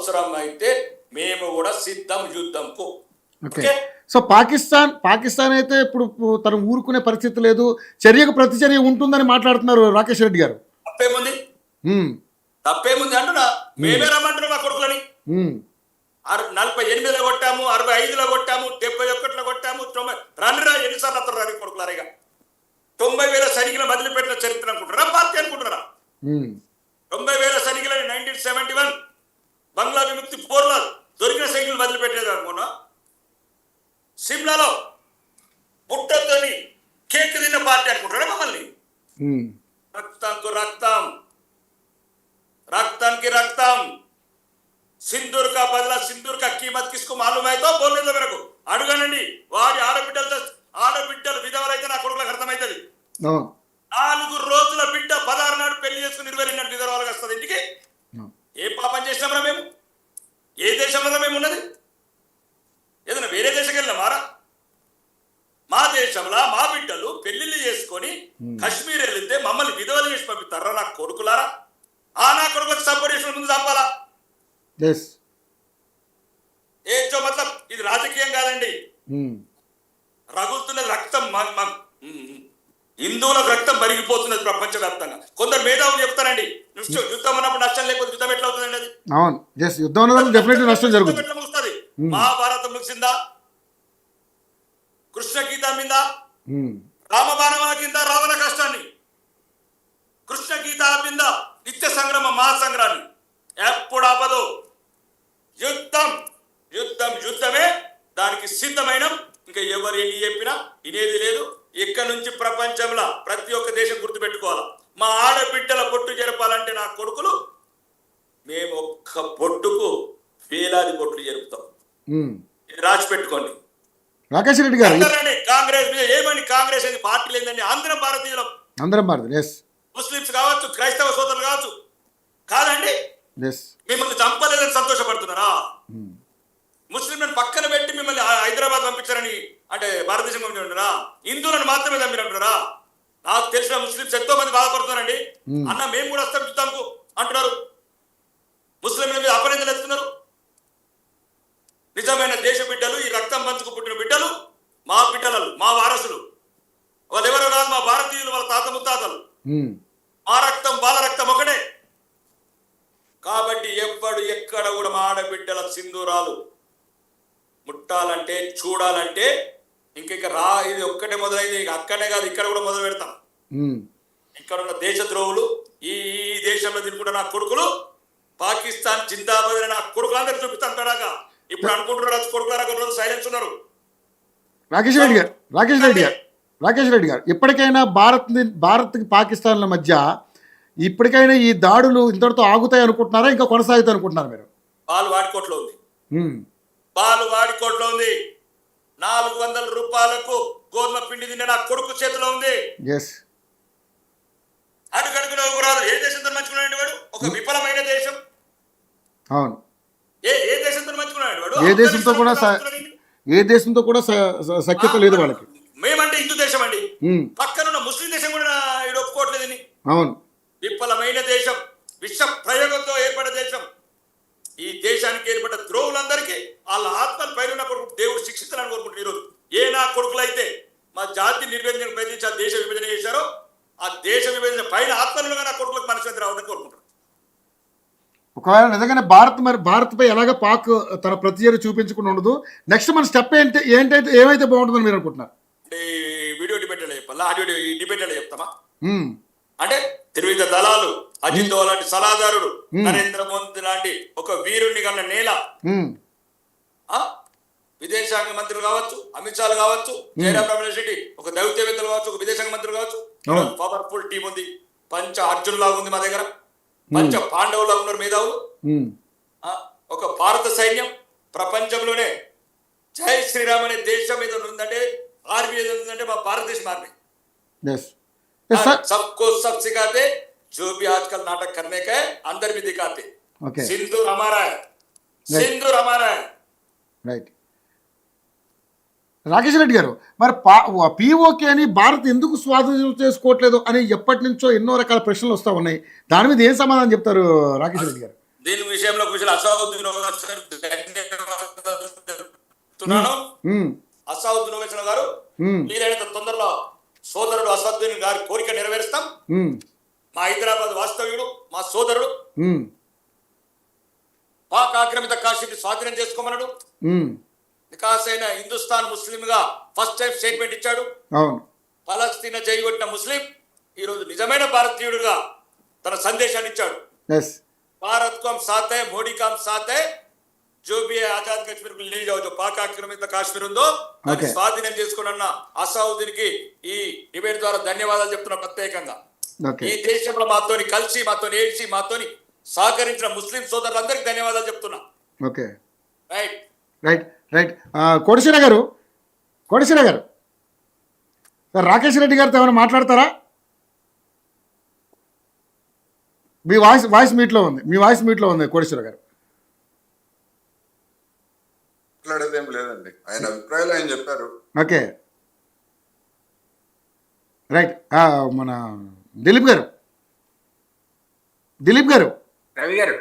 అవసరం అయితే మేము కూడా సిద్ధం యుద్ధంకు. ఓకే. సో పాకిస్తాన్ అయితే ఇప్పుడు తను ఊరుకునే పరిస్థితి లేదు, చర్యకు ప్రతిచర్య ఉంటుందని మాట్లాడుతున్నారు రాకేష్ రెడ్డి గారు. తప్పేముంది తప్పేముంది అంటున్నా. మేమే రమ్మంటున్నాం మా కొడుకులని. 48లో కొట్టాము, 65లో కొట్టాము, 71లో కొట్టాము, 90 రన్రా ఎన్నిసార్లు అత్తరు రాని కొడుకులారిగా 90,000 సైనికులను వదిలిపెట్టిన చరిత్ర అనుకుంటారా పార్టీ అనుకుంటున్నారా? 90,000 సైనికులని 1971 బంగ్లా విముక్తి పోర్లో దొరికిన సైనికులు వదిలిపెట్టేది అనుకున్నా. సిమ్లాలో పుట్టతోని కేక్ తిన్న పార్టీ అనుకుంటారా మమ్మల్ని? రక్తంకు రక్తం, రక్తానికి రక్తం. సింధూర్ కా బదలా సింధూర్ కా కీమత్ కిస్కు మాలూమ్ అయితే బోల్లేదు మనకు. అడుగనండి వాడి ఆడబిడ్డలు విధవలైతే నా కొడుకులకు అర్థమవుతుంది. 4 రోజుల బిడ్డ 16 నాడు పెళ్లి చేసుకుని 20 నాడు విధవరాలుగా వస్తుంది ఇంటికి. ఏ పాపం చేసినామరా మేము? ఏ దేశంలో మేము ఉన్నది? ఏదైనా వేరే దేశం వెళ్ళినామారా? మా దేశంలో మా బిడ్డలు పెళ్లిళ్ళు చేసుకొని కశ్మీర్ వెళ్తే మమ్మల్ని విధవలు చేసి పంపిస్తారా నా కొడుకులారా? నా కొడుకు సపోర్ట్ చేసిన ముందు చంపాలా? ఏచో మతలబ్ ఇది రాజకీయం కాదండి. రగులుతున్నది రక్తం, హిందువులకు రక్తం మరిగిపోతున్నది ప్రపంచవ్యాప్తంగా. కొందరు మేధావులు చెప్తారండి యుద్ధం అన్నప్పుడు నష్టం లేకపోతే యుద్ధం ఎట్లా అవుతుందండి? అది అవును, యుద్ధం డెఫినెట్లీ నష్టం జరుగుతుంది. ఎట్లా ముగుస్తుంది? మహాభారతం ముగిసిందా? కృష్ణ గీత మీద రామబాణమా కింద రావణ కష్టాన్ని, కృష్ణ గీత మీద నిత్య సంగ్రామ మహాసంగ్రాన్ని ఎప్పుడు ఆపదు. యుద్ధం యుద్ధం యుద్ధమే, దానికి సిద్ధమైన. ఇంకా ఎవరు ఎన్ని చెప్పినా వినేది లేదు. ఇక్కడ నుంచి ప్రపంచంలో ప్రతి ఒక్క దేశం గుర్తుపెట్టుకోవాలా, మా ఆడబిడ్డల పొట్టు జరపాలంటే నా కొడుకులు మేము ఒక్క పొట్టుకు వేలాది పొట్లు జరుపుతాం. ఇది రాసి పెట్టుకోండి. రాకేష్ రెడ్డి గారు కాంగ్రెస్ మీద ఏమని, కాంగ్రెస్ అనేది పార్టీ లేదండి. అందరం భారతీయులం, అందరం భారతీయులు. ముస్లింస్ కావచ్చు, క్రైస్తవ సోదరులు కావచ్చు. కాదండి, మిమ్మల్ని చంపలేదని సంతోషపడుతున్నారా? ముస్లింలను పక్కన పెట్టి మిమ్మల్ని హైదరాబాద్ పంపించారని అంటే భారతదేశం పంపించారా? హిందువులను మాత్రమే చంపినట్టున్నారా? నాకు తెలిసిన ముస్లింస్ ఎంతో మంది బాధపడుతున్నారండి. అన్న మేము కూడా వస్తాం యుద్ధంకు అంటున్నారు. ముస్లింల మీద అపనిందలు ఎత్తున్నారు. నిజమైన దేశ బిడ్డలు, ఈ రక్తం పంచుకు పుట్టిన బిడ్డలు మా బిడ్డలు, మా వారసులు. వాళ్ళు ఎవరో కాదు, మా భారతీయులు, వాళ్ళ తాత ముత్తాతలు. మా రక్తం వాళ్ళ రక్తం ఒకటే. కాబట్టి ఎప్పుడు ఎక్కడ కూడా మా ఆడబిడ్డల సింధూరాలు ముట్టాలంటే చూడాలంటే ఇంక రా, ఇది ఒక్కటే మొదలైంది. అక్కడనే కాదు, ఇక్కడ కూడా మొదలు పెడతాం. ఇక్కడ ఉన్న దేశ ద్రోహులు, ఈ దేశంలో తిరుగుతున్న నా కొడుకులు, పాకిస్తాన్ జిందాబాద్ నా కొడుకులు అందరూ చూపిస్తాను తడాగా. ఇప్పుడు అనుకుంటున్నారు కొడుకులారా సైలెన్స్ ఉన్నారు. రాకేష్ రెడ్డి గారు ఇప్పటికైనా భారత్ పాకిస్తాన్ల మధ్య ఇప్పటికైనా ఈ దాడులు ఇంతటితో ఆగుతాయి అనుకుంటున్నారా, ఇంకా కొనసాగుతాయి అనుకుంటున్నారు మీరు? పాలు వాడికోట్లో ఉంది, పాలు వాడికోట్లో ఉంది. 400 రూపాయలకు గోధుమ పిండి తిన్న నా కొడుకు చేతిలో ఉంది. అడుగడుగున రాదు. ఏ దేశంతో మంచుకున్నాడు వాడు? ఒక విఫలమైన దేశం. అవును, ఏ దేశంతో మంచుకున్నాడు వాడు? ఏ దేశంతో కూడా సఖ్యత లేదు వాళ్ళకి. మేమంటే హిందూ దేశం అండి, పక్కనున్న ముస్లిం దేశం కూడా ఇది ఒప్పుకోవట్లేదని. అవును, విఫలమైన దేశం, విష ప్రయోగంతో ఏర్పడే దేశం. ఈ దేశానికి ఏర్పడ్డ ద్రోహులందరికీ వాళ్ళ ఆత్మల పైన ఉన్నప్పుడు దేవుడు శిక్షించాలని కోరుకుంటున్నారు. ఈరోజు ఏ నా కొడుకులైతే మా జాతి నిర్వేదన ప్రయత్నించి ఆ దేశ విభజన చేశారో, ఆ దేశ విభజన పైన ఆత్మలుగా నా కొడుకులకు మనశ్శాంతి రావాలని కోరుకుంటున్నారు. ఒకవేళ నిజంగానే భారత్పై ఎలాగ పాక్ తన ప్రతిచర్య చూపించకుండా ఉండదు, నెక్స్ట్ మన స్టెప్ ఏమైతే బాగుంటుందని మీరు అనుకుంటున్నారు? వీడియో డిబేట్ చెప్పాలా? ఆడియో డిబేట్ చెప్తామా? అంటే త్రివిధ దళాలు, అజిత్ దోవల్ లాంటి సలహాదారుడు, నరేంద్ర మోదీ లాంటి ఒక వీరుణ్ణి కన్న నేల, విదేశాంగ మంత్రులు కావచ్చు, అమిత్ షాలు కావచ్చు, జయరాం రమేష్ రెడ్డి ఒక దౌత్యవేత్తలు కావచ్చు, ఒక విదేశాంగ మంత్రులు కావచ్చు. పవర్ఫుల్ టీం ఉంది. పంచ అర్జున్ లాగా ఉంది మా దగ్గర, పంచ పాండవులాగా ఉన్నారు మేధావులు. ఒక భారత సైన్యం ప్రపంచంలోనే జై శ్రీరామ్ అనే దేశం మీద ఉందంటే, ఆర్మీ ఏదో ఉందంటే మా భారతదేశం ఆర్మీ. सबको सब सिखाते, जो भी आजकल नाटक करने का है अंदर भी दिखाते. सिंदूर हमारा है, सिंदूर हमारा है. రైట్. రాకేష్ రెడ్డి గారు, మరి పిఓకే అని భారత్ ఎందుకు స్వాధీనం చేసుకోవట్లేదు అని ఎప్పటి నుంచో ఎన్నో రకాల ప్రశ్నలు వస్తూ ఉన్నాయి. దాని మీద ఏం సమాధానం చెప్తారు రాకేష్ రెడ్డి గారు? దీని విషయంలో అసౌద్దీన్ ఓవైసీ చెప్తున్నాను. అసౌద్దీన్ ఓవైసీ గారు వీలైనంత తొందరలో సోదరుడు అసదుద్దీన్ గారి కోరిక నెరవేరుస్తాం. మా హైదరాబాద్ వాస్తవ్యుడు, మా సోదరుడు పాక్ ఆక్రమిత కాశ్మీర్ స్వాధీనం చేసుకోమన్నాడు. వికాసైన హిందుస్థాన్ ముస్లిం గా ఫస్ట్ టైం స్టేట్మెంట్ ఇచ్చాడు. ఫలస్తీన్ జైగొట్టిన ముస్లిం ఈ రోజు నిజమైన భారతీయుడుగా తన సందేశాన్ని ఇచ్చాడు. భారత్ को हम साथ है, మోడీ का हम साथ है, जो भी है आजाद कश्मीर को ले जाओ, जो పాక్ ఆక్రమిత కాశ్మీర్ ఉందో అది స్వాధీనం చేసుకున్న అసౌద్దీన్ కి ఈ డిబేట్ ద్వారా ధన్యవాదాలు చెప్తున్నా. ప్రత్యేకంగా ఈ దేశంలో మాతోని కలిసి, మాతోని ఏడ్చి, మాతోని సహకరించిన ముస్లిం సోదరులందరికీ ధన్యవాదాలు చెప్తున్నా. Okay, right right right. Kodisela గారు రాకేష్ రెడ్డి గారితో ఏమైనా మాట్లాడతారా? మీ వాయిస్ మీట్లో ఉంది కోడిశెల గారు. మాట్లాడేదేం లేదండి, ఆయన అభిప్రాయాలు ఆయన చెప్పారు. Okay, right. మన దిలీప్ గారు రవి గారు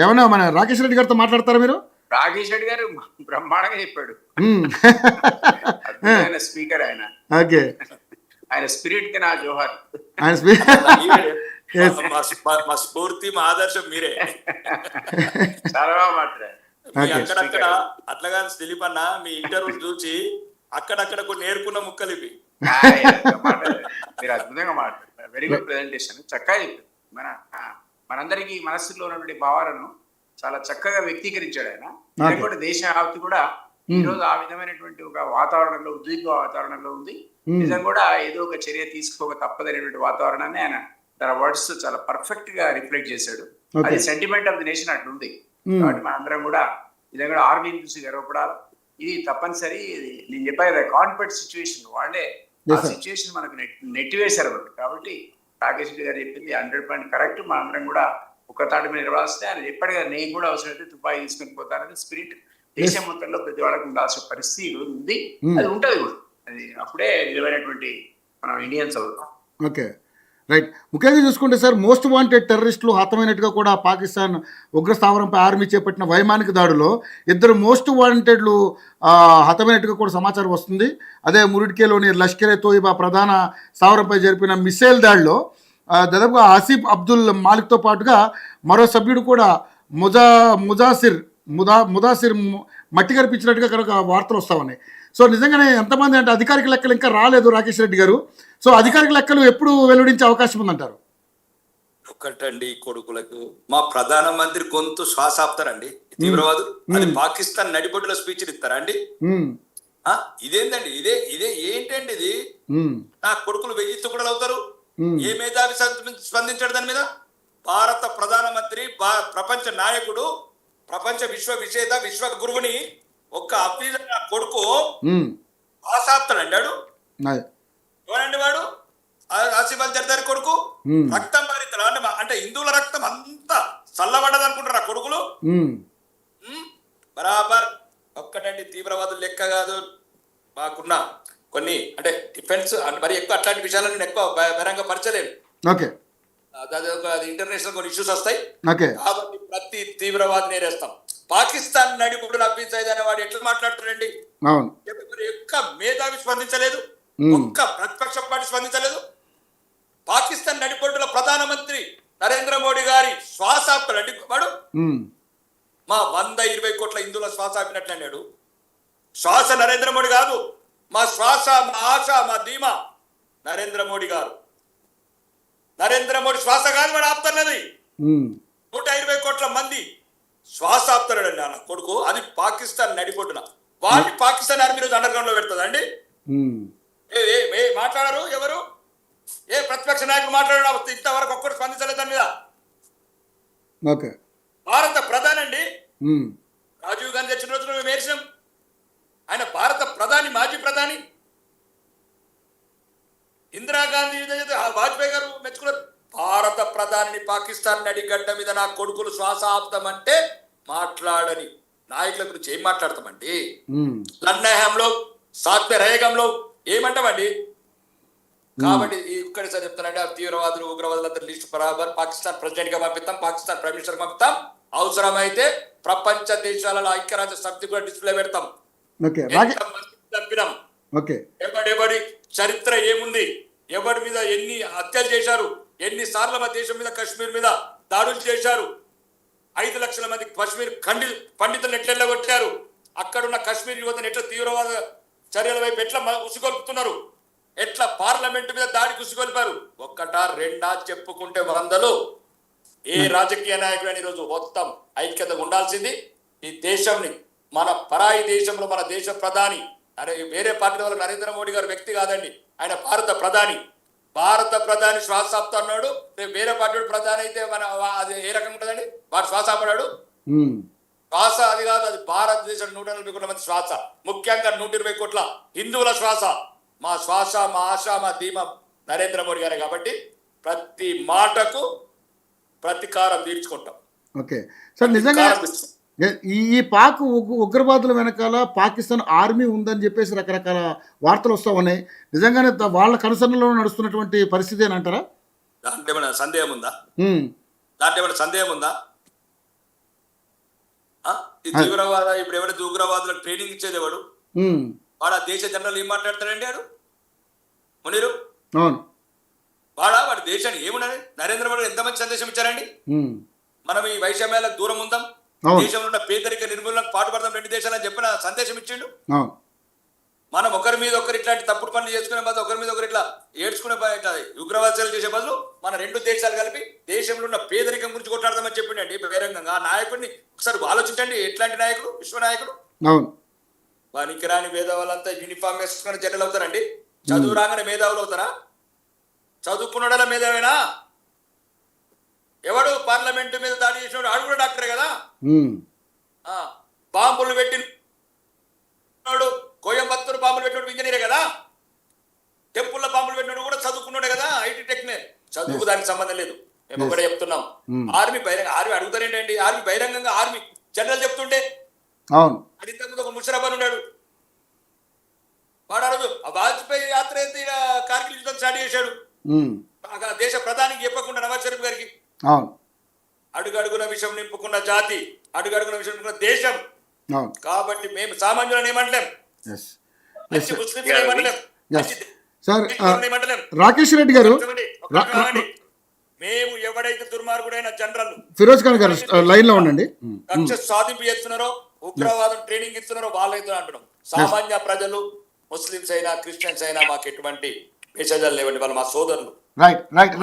ఏమన్నా మన రాకేష్ రెడ్డి గారితో మాట్లాడతారా మీరు? రాకేష్ రెడ్డి గారు బ్రహ్మాండంగా చెప్పాడు. స్పీకర్ ఆయన. ఓకే, ఆయన స్పిరిట్ కి నా జోహార్. మా స్ఫూర్తి, మా ఆదర్శం మీరే. చాలా బాగా మాట్లాడారు. అక్కడక్కడ అట్లాగా దిలీప్ అన్న మీ ఇంటర్వ్యూ చూసి అక్కడక్కడ కొన్ని నేర్పుకున్న ముక్కలు ఇవి. మీరు అద్భుతంగా మాట్లాడారు. Very good presentation. చక్కగా చెప్పారు. మనందరికీ మనస్సులో ఉన్నటువంటి భావాలను చాలా చక్కగా వ్యక్తీకరించాడు ఆయన. కూడా దేశ వ్యాప్తి కూడా ఈ రోజు ఆ విధమైనటువంటి ఒక వాతావరణంలో, ఉద్విగ్న వాతావరణంలో ఉంది. నిజం కూడా ఏదో ఒక చర్య తీసుకోక తప్పదనేటువంటి వాతావరణాన్ని ఆయన తన వర్డ్స్ చాలా పర్ఫెక్ట్ గా రిఫ్లెక్ట్ చేశాడు. అది సెంటిమెంట్ ఆఫ్ ది నేషన్ అట్లుంది. కాబట్టి మనందరం కూడా నిజంగా ఆర్మీని చూసి గర్వపడాలి. ఇది తప్పనిసరి. నేను చెప్పా కదా, కాన్ఫిడెంట్ సిచ్యువేషన్, వాళ్ళే ఆ సిచ్యువేషన్ మనకు నెట్టివేశారు. కాబట్టి రాకేష్ రెడ్డి గారు చెప్పింది 100% కరెక్ట్. మనందరం కూడా ఒక తాటి మీద నిలబడితే ఆయన చెప్పాడు కదా, నేను కూడా అవసరమైతే తుపాయి తీసుకొని పోతానని స్పిరిట్ దేశం మొత్తంలో ప్రతి వాళ్ళకి ఉండాల్సిన పరిస్థితి ఉంది. అది ఉంటుంది కూడా. అది అప్పుడే నిజమైనటువంటి మనం ఇండియన్స్ అవుతాం. Okay, right. ముఖ్యంగా చూసుకుంటే సార్, మోస్ట్ వాంటెడ్ టెర్రరిస్టులు హతమైనట్టుగా కూడా పాకిస్తాన్ ఉగ్రస్థావరంపై ఆర్మీ చేపట్టిన వైమానిక దాడిలో 2 మోస్ట్ వాంటెడ్లు హతమైనట్టుగా కూడా సమాచారం వస్తుంది. అదే మురిడ్కేలోని లష్కరే తోయిబా ప్రధాన స్థావరంపై జరిపిన మిసైల్ దాడిలో దాదాపుగా ఆసిఫ్ అబ్దుల్ మాలిక్తో పాటుగా మరో సభ్యుడు కూడా ముదాసిర్ మట్టి కనిపించినట్టుగా కనుక వార్తలు వస్తూ ఉన్నాయి. సో నిజంగానే ఎంతమంది అంటే అధికారిక లెక్కలు ఇంకా రాలేదు రాకేష్ రెడ్డి గారు. సో అధికారిక లెక్కలు ఎప్పుడు వెలువడించే అవకాశం ఉందంటారు? ఒకటండి, కొడుకులకు మా ప్రధానమంత్రి గొంతు శ్వాస ఆపుతారండి తీవ్రవాదు. అది పాకిస్తాన్ నడిబొడ్డులో స్పీచ్ ఇస్తారా అండి? ఇదేంటండి? ఇదే ఏంటండి ఇది? నా కొడుకులు 1000 తుకుడలు అవుతారు. ఏ మేధావి స్పందించాడు దాని మీద? భారత ప్రధానమంత్రి, ప్రపంచ నాయకుడు, ప్రపంచ విశ్వ విజేత, విశ్వ గురువుని ఒక్క అఫీజర్ నా కొడుకు ఆశాప్తాడండి. వాడు ఎవరండి? వాడు ఆసిఫ్ అల్ జర్దారి కొడుకు. రక్తం బారితలు అంటే హిందువుల రక్తం అంతా చల్లబడ్డది అనుకుంటారు ఆ కొడుకులు. బరాబర్. ఒక్కటండి, తీవ్రవాదులు లెక్క కాదు. మాకున్న కొన్ని అంటే డిఫెన్స్ మరి ఎక్కువ అట్లాంటి విషయాలను నేను ఎక్కువ బహిరంగ పరచలేను. ఇంటర్నేషనల్ కొన్ని ఇష్యూస్ వస్తాయి. కాబట్టి ప్రతి తీవ్రవాది నేరేస్తాం. పాకిస్తాన్ నడిపుడు నవ్వించేది అనే వాడు ఎట్లా మాట్లాడుతారండి? ఒక్క మేధావి స్పందించలేదు, ఒక్క ప్రతిపక్ష పార్టీ స్పందించలేదు. పాకిస్తాన్ నడిపొడ్డుల ప్రధానమంత్రి నరేంద్ర మోడీ గారి శ్వాస ఆపుతాడండి వాడు. మా 120 కోట్ల హిందువుల శ్వాస ఆపినట్లు అన్నాడు. శ్వాస నరేంద్ర మోడీ కాదు, మా శ్వాస, మా ఆశ, మా ధీమా నరేంద్ర మోడీ గారు. నరేంద్ర మోడీ శ్వాస కాదు వాడు ఆపుతున్నది. 120 కోట్ల మంది శ్వాస ఆపుతాడండి నా కొడుకు. అది పాకిస్తాన్ నడిపొట్టున. వాడిని పాకిస్తాన్ ఆర్మీ రోజు అండర్ గ్రౌండ్ లో పెడుతుందండి. మాట్లాడారు ఎవరు? ఏ ప్రతిపక్ష నాయకులు మాట్లాడారు? ఇంతవరకు ఒక్కరు స్పందించలేదు దాని మీద. భారత ప్రధాని అండి, రాజీవ్ గాంధీ వచ్చిన రోజున మేము ఏర్చినాం. ఆయన భారత ప్రధాని, మాజీ ప్రధాని. ఇందిరాగాంధీ, వాజ్పేయి గారు మెచ్చుకున్నారు. భారత ప్రధాని పాకిస్తాన్ నడిగడ్డ మీద నా కొడుకులు శ్వాస ఆపుతామంటే మాట్లాడని నాయకుల గురించి ఏం మాట్లాడతామండి? లన్నహంలో సాత్మే రహేగంలో ఏమంటామండి? కాబట్టి ఇక్కడ సార్ చెప్తానంటే ఆ తీవ్రవాదులు ఉగ్రవాదులందరూ లిస్టు బరాబర్ పాకిస్తాన్ ప్రెసిడెంట్ గా పంపిస్తాం, పాకిస్తాన్ ప్రైమ్ మినిస్టర్ పంపిస్తాం, అవసరమైతే ప్రపంచ దేశాలలో ఐక్యరాజ్య సమితి కూడా డిస్ప్లే పెడతాం. ఓకే చంపినాం. ఓకే ఎవడి చరిత్ర ఏముంది, ఎవరి మీద ఎన్ని హత్యలు చేశారు, ఎన్ని సార్లు మన దేశం మీద కశ్మీర్ మీద దాడులు చేశారు, 5 లక్షల మంది కశ్మీర్ పండితులను ఎట్లా కొట్టారు, అక్కడున్న కశ్మీర్ యువతను ఎట్లా తీవ్రవాద చర్యల వైపు ఎట్లా ఉసుగొల్పుతున్నారు, ఎట్లా పార్లమెంట్ మీద దాడికి ఉసుగొల్పారు. ఒక్కటా రెండా చెప్పుకుంటే వందలు. ఏ రాజకీయ నాయకుడు ఈరోజు మొత్తం ఐక్యత ఉండాల్సింది. ఈ దేశంని మన పరాయి దేశంలో మన దేశ ప్రధాని వేరే పార్టీ వల్ల నరేంద్ర మోడీ గారు వ్యక్తి కాదండి, ఆయన భారత ప్రధాని శ్వాస ఆపుతా అన్నాడు. వేరే పార్టీ ప్రధాని అయితే మన అది ఏ రకంగా ఉంటుందండి, వాడు శ్వాస ఆపడాడు. శ్వాస అది కాదు, అది భారతదేశం 140 కోట్ల మంది శ్వాస, ముఖ్యంగా 120 కోట్ల హిందువుల శ్వాస. మా శ్వాస, మా ఆశ, మా ధీమం నరేంద్ర మోడీ గారే. కాబట్టి ప్రతి మాటకు ప్రతీకారం తీర్చుకుంటాం. ఓకే సార్, నిజంగా ఈ పాక్ ఉగ్రవాదుల వెనకాల పాకిస్తాన్ ఆర్మీ ఉందని చెప్పేసి రకరకాల వార్తలు వస్తూ ఉన్నాయి. నిజంగానే వాళ్ళ కనుసరణలో నడుస్తున్నటువంటి పరిస్థితి అని అంటారా? దాంట్లో ఏమైనా సందేహం ఉందా? ఈ తీవ్రవాద ఇప్పుడు ఎవరైతే ఉగ్రవాదులకు ట్రైనింగ్ ఇచ్చేది ఎవడు? వాడు ఆ దేశ జనరల్ ఏం మాట్లాడతాడండి? వాడు మునీరు వాడి దేశాన్ని ఏమున్నది? నరేంద్ర మోడీ ఎంతమంది సందేశం ఇచ్చారండి? మనం ఈ వైషమ్యాలకు దూరం ఉందాం, దేశంలో ఉన్న పేదరిక నిర్మూలనకు పాటుపడదాం 2 దేశాలని చెప్పిన సందేశం ఇచ్చిండు. మనం ఒకరి మీద ఒకరు ఇట్లాంటి తప్పుడు పనులు చేసుకునే బదులు, ఒకరి మీద ఒకరు ఇట్లా ఏడ్చుకునే ఉగ్రవాదాలు చేసే బదులు మన 2 దేశాలు కలిపి దేశంలో ఉన్న పేదరికం గురించి కొట్లాడదామని చెప్పిండండి బహిరంగంగా. ఆ నాయకుడిని ఒకసారి ఆలోచించండి, ఎట్లాంటి నాయకుడు, విశ్వనాయకుడు. వానికి రాని మేధావులంతా యూనిఫామ్ వేసుకుని జనరల్ అవుతారండి. చదువు రాగానే మేధావులు అవుతారా? చదువుకున్నాడలా మేధావేనా? ఎవడు పార్లమెంటు మీద దాడి చేసినాడు ఆడు కూడా డాక్టరే కదా. బాంబులు పెట్టినాడు, కోయంబత్తూరు బాంబులు పెట్టినాడు ఇంజనీరే కదా. టెంపుల్లో బాంబులు పెట్టినాడు కూడా చదువుకున్నాడు కదా, ఐటీ టెక్నిక్. చదువుకు దానికి సంబంధం లేదు. మేము ఒకటే చెప్తున్నాం, ఆర్మీ అడుగుతారేంటండి? ఆర్మీ బహిరంగంగా ఆర్మీ జనరల్ చెప్తుంటే అది ఇంతకుముందు ఒక ముషరఫ్ అని ఉన్నాడు, వాడు అడుగు వాజ్పేయి యాత్ర అయితే కార్గిల్ యుద్ధం స్టార్ట్ చేశాడు దేశ ప్రధానికి చెప్పకుండా నవాజ్ షరీఫ్ గారికి. అడుగడుగున విషయం నింపుకున్న జాతి, అడుగడుగున విషయం నింపుకున్న దేశం. కాబట్టి మేము సామాన్యులను ఏమంటలేం, ముస్లిం ఏమంటలేం, రాకేష్ రెడ్డి గారు. మేము ఎవడైతే దుర్మార్గుడైన జనరల్ ఫిరోజ్ ఖాన్ గారు లైన్ లో ఉండండి, కక్ష సాధింపు చేస్తున్నారో ఉగ్రవాదం ట్రైనింగ్ ఇస్తున్నారో వాళ్ళైతే అంటున్నాం. సామాన్య ప్రజలు ముస్లిమ్స్ అయినా క్రిస్టియన్స్ అయినా మాకు ఎటువంటి మెసేజ్లు లేవండి, వాళ్ళు మా సోదరులు. రైట్.